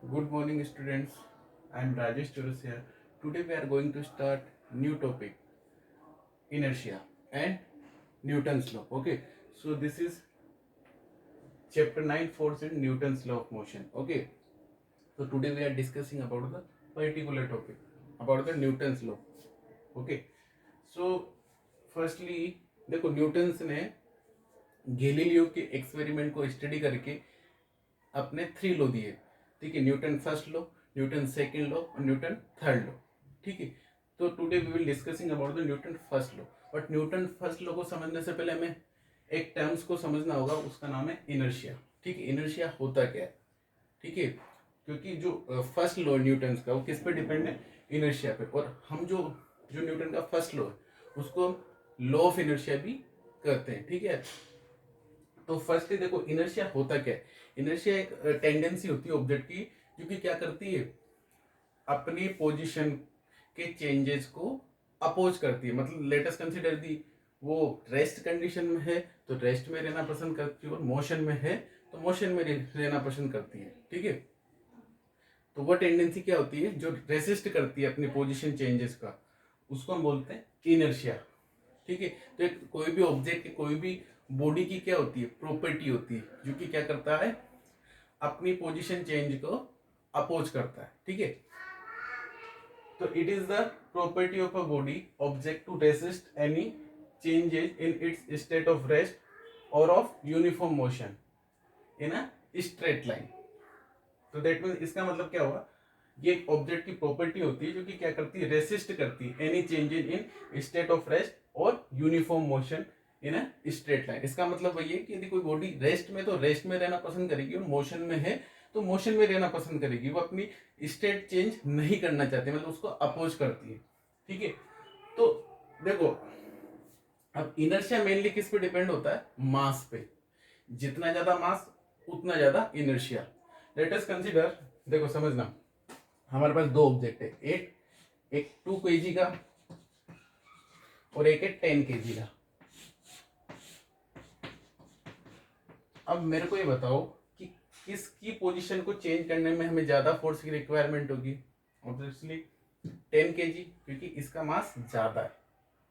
Good morning, students. I am Rajesh Chaurasia. Today we are going to start new topic, inertia and Newton's law. Okay, so this is chapter 9, force and Newton's law of motion. Okay, so today we are discussing about the particular topic about the Newton's law. Okay, so firstly देखो Newton's ने Galileo के experiment को study करके अपने 3 law दिए। ठीक है, Newton first law, Newton second law और न्यूटन थर्ड लॉ। ठीक है, तो today we will discussing about the Newton first law. But Newton first law को समझने से पहले हमें एक टर्म्स को समझना होगा, उसका नाम है इनर्शिया। ठीक है, इनर्शिया होता क्या है? ठीक है, क्योंकि जो फर्स्ट लॉ न्यूटन का वो किस पे डिपेंड है? इनर्शिया पे। और हम जो जो न्यूटन का फर्स्ट लॉ है उसको लॉ ऑफ इनर्शिया भी करते हैं। ठीक है, तो फर्स्टली देखो इनर्शिया होता क्या है। इनर्शिया एक टेंडेंसी होती है ऑब्जेक्ट की जो कि क्या करती है, अपनी पोजीशन के चेंजेस को अपोज करती है। मतलब लेटेस्ट कंसीडर दी, वो रेस्ट कंडीशन में है तो रेस्ट में रहना पसंद करती है, और मोशन में है तो मोशन में रहना पसंद करती है। ठीक है, तो वो टेंडेंसी क्या होती है जो रेसिस्ट करती है अपनी पोजीशन चेंजेस का, उसको हम बोलते हैं इनर्शिया। ठीक है, तो एक कोई भी ऑब्जेक्ट की, कोई भी बॉडी की क्या होती है, प्रॉपर्टी होती है जो कि क्या करता है, अपनी पोजीशन चेंज को अपोज करता है। ठीक है, तो it is the property of a body object to resist any changes in its state of rest और of uniform motion in a straight line. तो दैट मीन इसका मतलब क्या हुआ, ये एक ऑब्जेक्ट की प्रॉपर्टी होती है जो कि क्या करती है, रेसिस्ट करती है any changes in state of rest और uniform motion in a straight line. इसका मतलब वही है कि यदि कोई बॉडी रेस्ट में तो रेस्ट में रहना पसंद करेगी, और मोशन में है तो मोशन में रहना पसंद करेगी। वो अपनी स्टेट चेंज नहीं करना चाहती, मतलब उसको अपोज करती है। ठीक है, तो देखो अब इनर्शिया मेनली किस पे डिपेंड होता है, मास पे। जितना ज्यादा मास उतना ज्यादा इनर्शिया। लेट अस कंसीडर, देखो समझना, हमारे पास दो ऑब्जेक्ट है, एक एक 2 kg का और एक है 10 kg का। अब मेरे को ये बताओ कि किसकी पोजीशन को चेंज करने में हमें ज्यादा फोर्स की रिक्वायरमेंट होगी? ऑब्वियसली 10 kg, क्योंकि इसका मास ज्यादा है,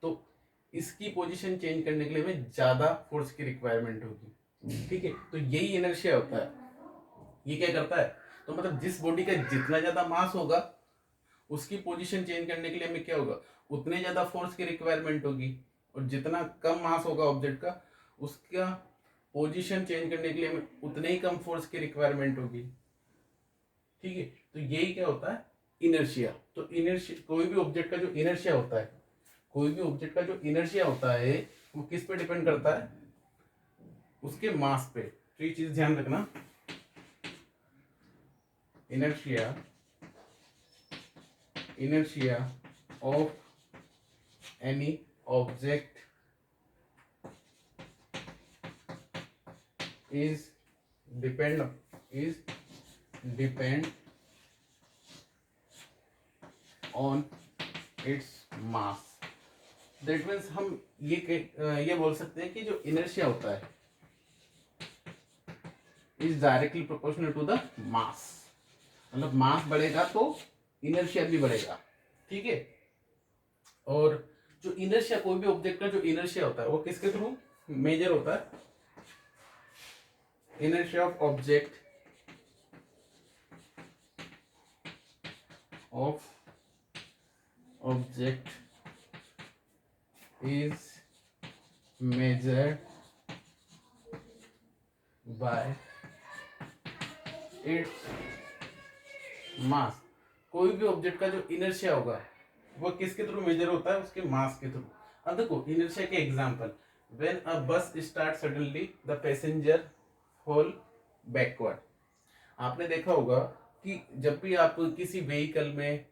तो इसकी पोजीशन चेंज करने के लिए हमें ज्यादा फोर्स की रिक्वायरमेंट होगी। ठीक है, तो यही इनर्शिया होता है। ये क्या करता है, तो मतलब जिस बॉडी का जितना ज्यादा मास होगा उसकी पोजीशन चेंज करने के लिए हमें क्या होगा, उतने ज्यादा फोर्स की रिक्वायरमेंट होगी। और जितना कम मास होगा ऑब्जेक्ट का, उसका पोजीशन चेंज करने के लिए हमें उतने ही कम फोर्स की रिक्वायरमेंट होगी। ठीक है, तो यही क्या होता है, इनर्शिया। तो इनर्शिया, कोई भी ऑब्जेक्ट का जो इनर्शिया होता है, कोई भी ऑब्जेक्ट का जो इनर्शिया होता है वो किस पे डिपेंड करता है, उसके मास पे। तो ये चीज ध्यान रखना, inertia inertia of any object is depend on its mass। That means हम ये बोल सकते हैं कि जो इनर्शिया होता है is directly proportional to the mass. मतलब मास बढ़ेगा तो इनर्शिया भी बढ़ेगा। ठीक है, और जो इनर्शिया, कोई भी ऑब्जेक्ट का जो इनर्शिया होता है वो किसके थ्रू मेजर होता है? Inertia of object is measured by its mass. कोई भी ऑब्जेक्ट का जो इनर्शिया होगा वो किसके थ्रू मेजर होता है? उसके मास के थ्रू। अब देखो इनर्शिया के एग्जांपल, व्हेन अ बस start suddenly the passenger fall backward. आपने देखा होगा कि जब भी आप किसी व्हीकल में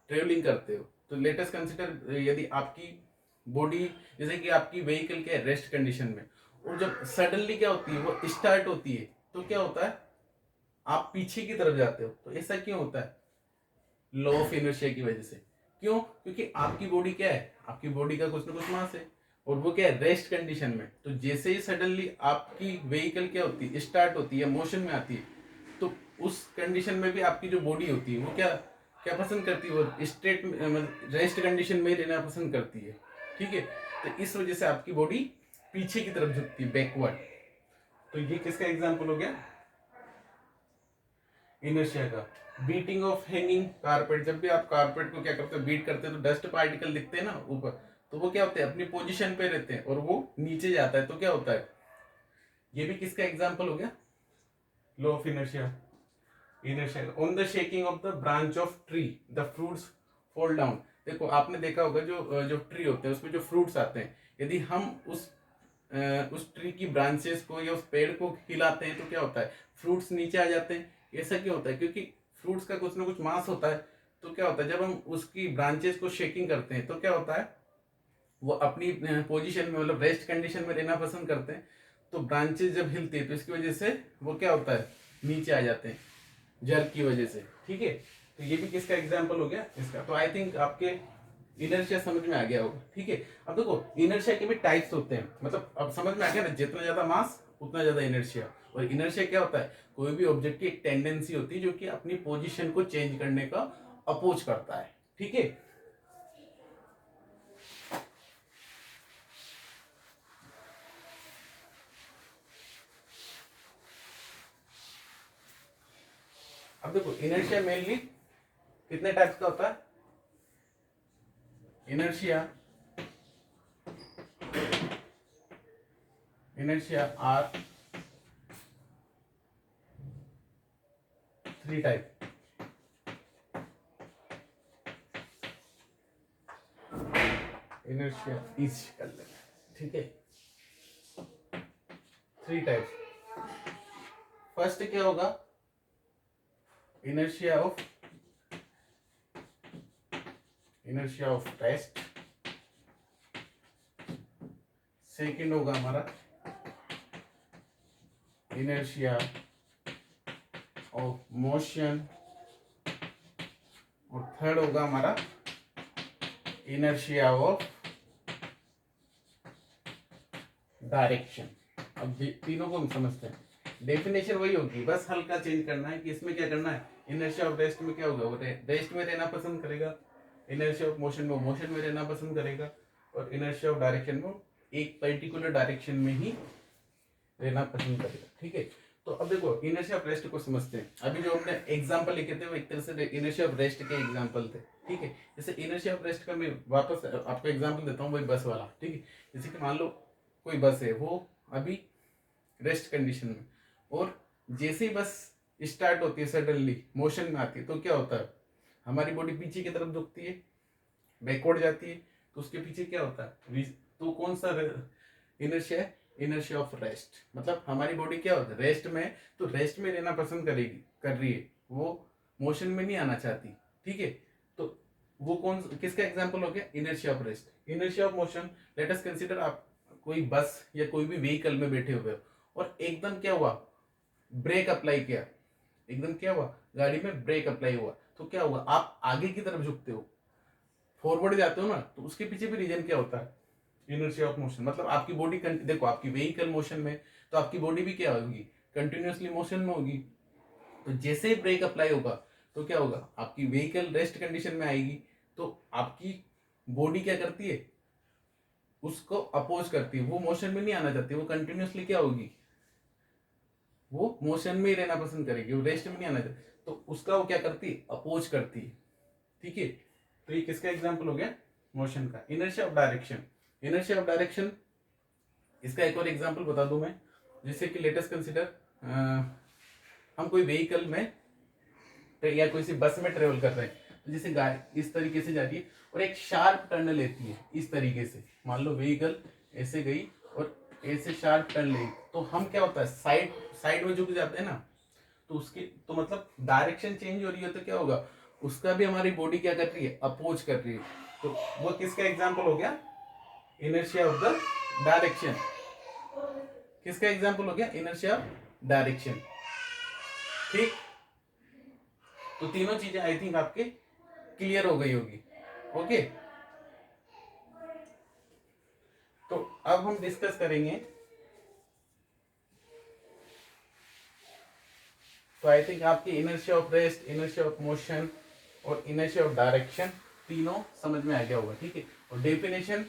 ट्रेवलिंग करते हो तो लेटेस्ट कंसीडर, यदि आपकी बॉडी, जैसे कि आपकी व्हीकल के रेस्ट कंडीशन में, और जब सडनली क्या होती है, वो स्टार्ट होती है, तो क्या होता है, आप पीछे की तरफ जाते हो। तो ऐसा क्यों होता है? लॉ ऑफ इनर्शिया की वजह से। क्यों? क्योंकि आपकी बॉडी क्या है, आपकी बॉडी का कुछ ना कुछ मास है, और वो क्या है, रेस्ट कंडीशन में। तो जैसे ही सडनली आपकी व्हीकल क्या होती है, स्टार्ट होती है, मोशन में आती है, तो उस कंडीशन में भी आपकी जो बॉडी होती है वो क्या क्या पसंद करती है, वो स्ट्रेट रेस्ट कंडीशन में रहना पसंद करती है। ठीक है, तो इस वजह से आपकी बॉडी पीछे की तरफ झुकती है, बैकवर्ड। तो ये किसका एग्जाम्पल हो गया, इनर्शिया का। बीटिंग ऑफ हैंगिंग कारपेट, जब भी आप कारपेट को क्या करते हो, बीट करते हैं तो डस्ट पार्टिकल दिखते हैं ना ऊपर, तो वो क्या होते हैं, अपनी पोजीशन पे रहते हैं और वो नीचे जाता है, तो क्या होता है, ये भी किसका एग्जाम्पल हो गया, law of inertia. Inertia on the shaking of the branch of tree the fruits fall down. देखो आपने देखा होगा जो जो ट्री होते हैं उसमें जो फ्रूट्स आते हैं, यदि हम उस ट्री की ब्रांचेस को या उस पेड़ को हिलाते हैं तो क्या होता है, फ्रूट्स नीचे आ जाते हैं। ऐसा क्यों होता है, क्योंकि फ्रूट्स का कुछ ना कुछ मास होता है। तो क्या होता है, जब हम उसकी ब्रांचेस को शेकिंग करते हैं तो क्या होता है, वो अपनी पोजीशन में मतलब रेस्ट कंडीशन में रहना पसंद करते हैं। तो ब्रांचेस जब हिलती है तो इसकी वजह से वो क्या होता है, नीचे आ जाते हैं जर्क की वजह से। ठीक है, तो ये भी किसका एग्जाम्पल हो गया, इसका। तो आई थिंक आपके इनर्शिया समझ में आ गया होगा। ठीक है, अब देखो इनर्शिया के भी टाइप्स होते हैं, मतलब अब समझ में आ गया ना, जितना ज्यादा मास उतना ज्यादा इनर्शिया। और इनर्शिया क्या होता है, कोई भी ऑब्जेक्ट की एक टेंडेंसी होती है जो कि अपनी पोजीशन को चेंज करने का अपोज करता है। ठीक है, अब देखो इनर्शिया मेनली कितने टाइप्स का होता है, inertia inertia are 3 type. Inertia is कर लेना, ठीक है, 3 टाइप। फर्स्ट क्या होगा, इनर्शिया ऑफ रेस्ट। सेकंड होगा हमारा इनर्शिया ऑफ मोशन। और थर्ड होगा हमारा इनर्शिया ऑफ डायरेक्शन। अब तीनों को हम समझते हैं, डेफिनेशन वही होगी, बस हल्का चेंज करना है कि इसमें क्या करना है। इनर्शिया ऑफ रेस्ट में क्या होगा, वो रेस्ट में रहना पसंद करेगा। इनर्शिया ऑफ मोशन में मोशन में रहना पसंद करेगा। और इनर्शिया ऑफ डायरेक्शन में एक पर्टिकुलर डायरेक्शन में ही रहना पसंद करेगा। ठीक है, तो अब देखो इनर्शिया ऑफ रेस्ट को समझते हैं। अभी जो हमने एग्जांपल लिखे थे वो एक तरह से इनर्शिया ऑफ रेस्ट के एग्जांपल थे। ठीक है, जैसे इनर्शिया ऑफ रेस्ट का मैं वापस आपको एग्जांपल देता हूँ, वही बस वाला। ठीक है, जैसे कि मान लो कोई बस है, वो अभी रेस्ट कंडीशन में, और जैसे ही बस स्टार्ट होती है सडनली मोशन में आती है तो क्या होता है, हमारी बॉडी पीछे की तरफ झुकती है, बैकवर्ड जाती है। तो उसके पीछे क्या होता है, तो कौन सा इनर्शिया है, इनर्शिया ऑफ रेस्ट। मतलब हमारी बॉडी क्या होता है, रेस्ट में, तो रेस्ट में रहना पसंद कर रही है, वो मोशन में नहीं आना चाहती। ठीक है, तो वो कौन किसका एग्जांपल हो गया, inertia of rest. Inertia of motion, let us consider आप कोई बस या कोई भी व्हीकल में बैठे हुए हो और एकदम क्या हुआ, ब्रेक अप्लाई किया, एकदम क्या हुआ, गाड़ी में ब्रेक अप्लाई हुआ, तो क्या हुआ, आप आगे की तरफ झुकते हो, फॉरवर्ड जाते हो ना, तो उसके पीछे भी रीजन क्या होता है, इनर्शिया ऑफ मोशन। मतलब आपकी बॉडी देखो, आपकी व्हीकल मोशन में, तो आपकी बॉडी भी क्या होगी, कंटिन्यूअसली मोशन में होगी। तो जैसे ही ब्रेक अप्लाई होगा तो क्या होगा, आपकी व्हीकल रेस्ट कंडीशन में आएगी, तो आपकी बॉडी क्या करती है, उसको अपोज करती है, वो मोशन में नहीं आना चाहती, वो कंटिन्यूअसली क्या होगी, वो मोशन में ही रहना पसंद करेगी, वो रेस्ट में नहीं आना चाहती, तो उसका वो क्या करती है, अपोज करती है। ठीक है, तो ये किसका एग्जाम्पल हो गया, मोशन का। Inertia of direction, inertia of direction, इसका एक और एग्जाम्पल बता दूं मैं, जैसे कि लेटेस्ट कंसिडर हम कोई व्हीकल में या कोई सी बस में ट्रेवल कर रहे हैं, तो जैसे गाड़ी इस तरीके से जाती है और एक शार्प टर्न लेती है इस तरीके से, मान लो व्हीकल ऐसे गई और ऐसे शार्प टर्न लेगी, तो हम क्या होता है, साइड साइड में झुक जाते हैं ना, तो उसकी तो मतलब डायरेक्शन चेंज हो रही है, तो क्या होगा, उसका भी हमारी बॉडी क्या कर रही है, अपोज कर रही है। तो वो किसका एग्जाम्पल हो गया, इनर्शिया ऑफ द डायरेक्शन। किसका एग्जाम्पल हो गया, इनर्शिया ऑफ डायरेक्शन। ठीक, तो तीनों चीजें आई थिंक आपके क्लियर हो गई होगी। ओके, तो अब हम डिस्कस करेंगे तो आई थिंक आपकी inertia of rest, inertia of motion और इनर्शिया ऑफ डायरेक्शन तीनों समझ में आ गया होगा, ठीक है। और डेफिनेशन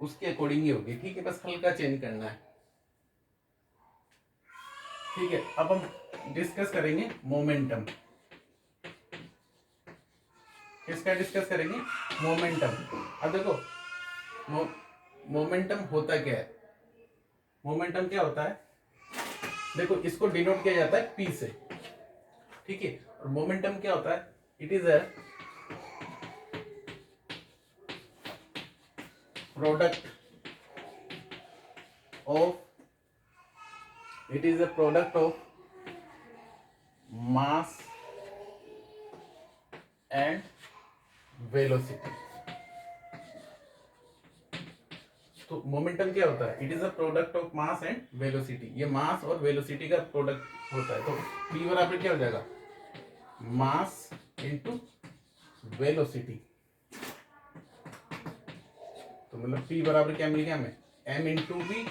उसके अकॉर्डिंग ही होगी, ठीक है, बस हल्का चेंज करना है, ठीक है। अब हम डिस्कस करेंगे मोमेंटम। किसका डिस्कस करेंगे? मोमेंटम। अब देखो मोमेंटम होता क्या है? मोमेंटम क्या होता है? देखो इसको डिनोट किया जाता है पी से, ठीक है। और मोमेंटम क्या होता है? It is a product of, it is a product of mass and velocity. तो मोमेंटम क्या होता है? It is a product of mass and velocity. ये मास और वेलोसिटी का प्रोडक्ट होता है। तो p बराबर क्या हो जाएगा? Mass into velocity. तो मतलब p बराबर क्या मिल गया हमें? m into v.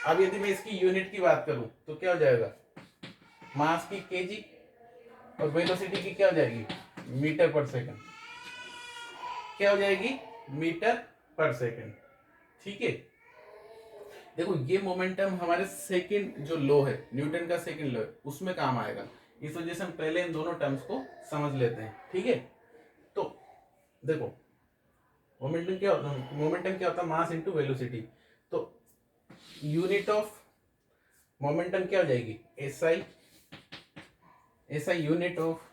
अब यदि मैं इसकी यूनिट की बात करूं तो क्या हो जाएगा? मास की केजी और वेलोसिटी की क्या हो जाएगी? मीटर पर सेकंड। क्या हो जाएगी? मीटर पर सेकंड, ठीक है। देखो ये मोमेंटम हमारे सेकंड जो लॉ है, न्यूटन का सेकंड लॉ है, उसमें काम आएगा। इस वजह से हम पहले इन दोनों टर्म्स को समझ लेते हैं, ठीक है। तो देखो मोमेंटम क्या होता है? मोमेंटम क्या होता है? Mass into velocity. तो यूनिट ऑफ मोमेंटम क्या हो जाएगी? SI. SI unit of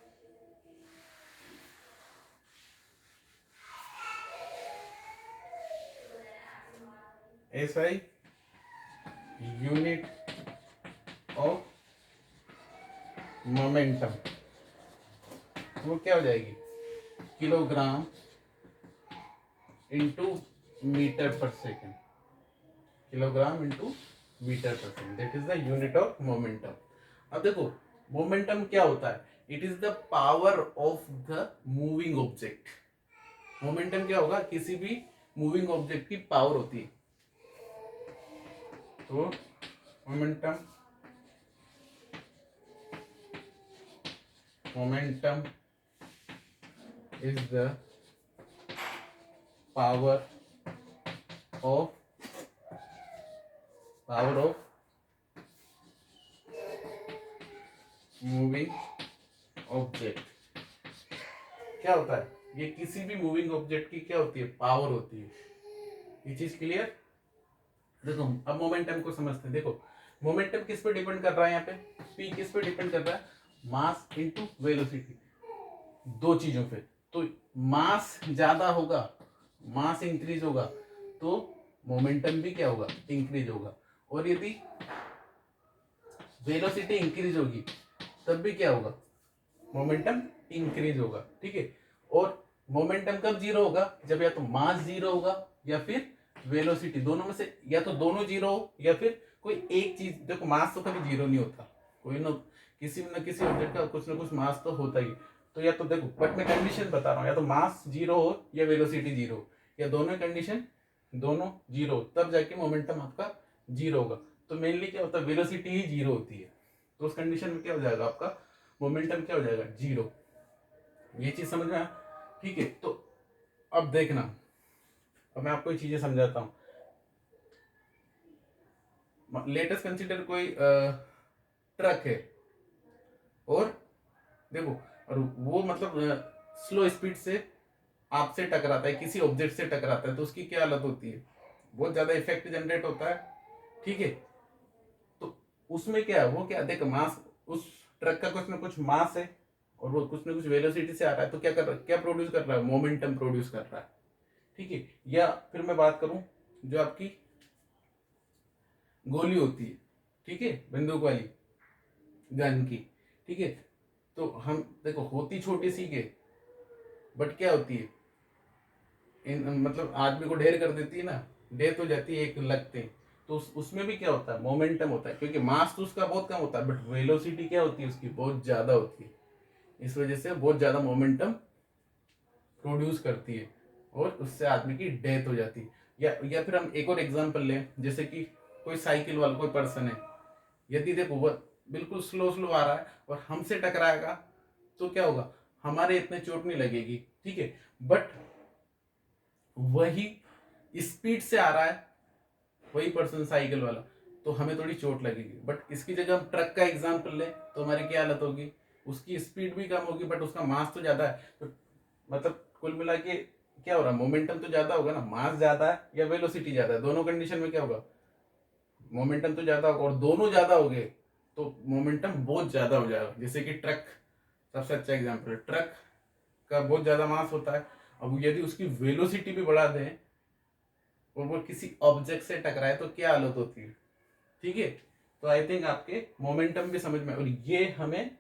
SI unit of momentum, वो क्या हो जाएगी? किलोग्राम इंटू मीटर पर सेकेंड। किलोग्राम इंटू मीटर पर second, that is the unit of momentum. अब देखो मोमेंटम क्या होता है? It is the power of the moving object. Momentum क्या होगा? किसी भी मूविंग ऑब्जेक्ट की पावर होती है। तो momentum momentum is the power of moving object. क्या होता है? ये किसी भी मूविंग ऑब्जेक्ट की क्या होती है? पावर होती है। ये चीज क्लियर? देखो अब मोमेंटम को समझते हैं। देखो मोमेंटम किस पे डिपेंड कर रहा है? यहाँ पे p किस पे डिपेंड कर रहा है? मास इंटू वेलोसिटी, दो चीजों पे। तो मास ज्यादा होगा, मास इंक्रीज होगा, तो मोमेंटम भी क्या होगा? इंक्रीज होगा। और यदि वेलोसिटी इंक्रीज होगी तब भी क्या होगा? मोमेंटम इंक्रीज होगा, ठीक है। और मोमेंटम कब जीरो होगा? जब या तो मास जीरो होगा या फिर वेलोसिटी, दोनों में से या तो दोनों जीरो हो या फिर कोई एक चीज। देखो मास तो कभी जीरो नहीं होता, कोई ना किसी ऑब्जेक्ट का कुछ ना कुछ मास तो होता ही। तो या तो देखो, बट मैं कंडीशन बता रहा हूँ, या तो मास जीरो हो या वेलोसिटी जीरो हो, या दोनों कंडीशन दोनों जीरो हो, तब जाके मोमेंटम आपका जीरो होगा। तो मेनली क्या होता है? वेलोसिटी ही जीरो होती है। तो उस कंडीशन में क्या हो जाएगा? आपका मोमेंटम क्या हो जाएगा? जीरो। ये चीज समझ में आया, ठीक है। तो अब देखना, अब मैं आपको ये चीजें समझाता हूँ। लेटेस्ट कंसीडर कोई ट्रक है और देखो, और वो मतलब स्लो स्पीड से आपसे टकराता है, किसी ऑब्जेक्ट से टकराता है, तो उसकी क्या हालत होती है? बहुत ज्यादा इफेक्ट जनरेट होता है, ठीक है। तो उसमें क्या है? वो क्या देख, मास, उस ट्रक का कुछ ना कुछ मास है और वो कुछ ना कुछ वेलोसिटी से आ रहा है, तो क्या कर रहा है? क्या प्रोड्यूस कर रहा है? मोमेंटम प्रोड्यूस कर रहा है, ठीक है। या फिर मैं बात करूं जो आपकी गोली होती है, ठीक है, बंदूक वाली, गन की, ठीक है। तो हम देखो होती छोटी सी के, बट क्या होती है? मतलब आदमी को ढेर कर देती है ना, डेथ हो जाती है एक लगते। तो उसमें भी क्या होता है? मोमेंटम होता है, क्योंकि मास तो उसका बहुत कम होता है, बट वेलोसिटी क्या होती है उसकी? बहुत ज्यादा होती है। इस वजह से बहुत ज्यादा मोमेंटम प्रोड्यूस करती है और उससे आदमी की डेथ हो जाती है। या फिर हम एक और एग्जांपल लें, जैसे कि कोई साइकिल वाला कोई पर्सन है, यदि देखो वो बिल्कुल स्लो स्लो आ रहा है और हमसे टकराएगा तो क्या होगा, हमारे इतने चोट नहीं लगेगी, ठीक है। बट वही स्पीड से आ रहा है वही पर्सन साइकिल वाला, तो हमें थोड़ी चोट लगेगी। बट इसकी जगह हम ट्रक का एग्जाम्पल लें तो हमारी क्या हालत होगी, उसकी स्पीड भी कम होगी बट उसका मास तो ज्यादा है, तो मतलब कुल मिला के क्या हो रहा है, मोमेंटम तो ज्यादा होगा ना, मास ज्यादा है या वेलोसिटी ज्यादा है, दोनों कंडीशन में क्या होगा, मोमेंटम तो ज्यादा होगा, और दोनों ज्यादा हो गए तो मोमेंटम बहुत ज्यादा हो जाएगा। जैसे कि ट्रक सबसे अच्छा एग्जाम्पल है, ट्रक का बहुत ज्यादा मास होता है, अब यदि उसकी वेलोसिटी भी बढ़ा दें और वो किसी ऑब्जेक्ट से टकराए तो क्या हालत होती है, ठीक है। तो आई थिंक आपके मोमेंटम भी समझ में, और ये हमें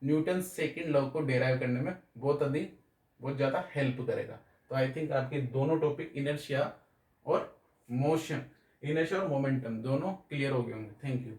न्यूटन सेकंड लॉ को डेराइव करने में बहुत ज्यादा हेल्प करेगा। तो आई थिंक आपके दोनों टॉपिक इनर्शिया और मोशन, इनर्शिया और मोमेंटम दोनों क्लियर हो गए होंगे। Thank you.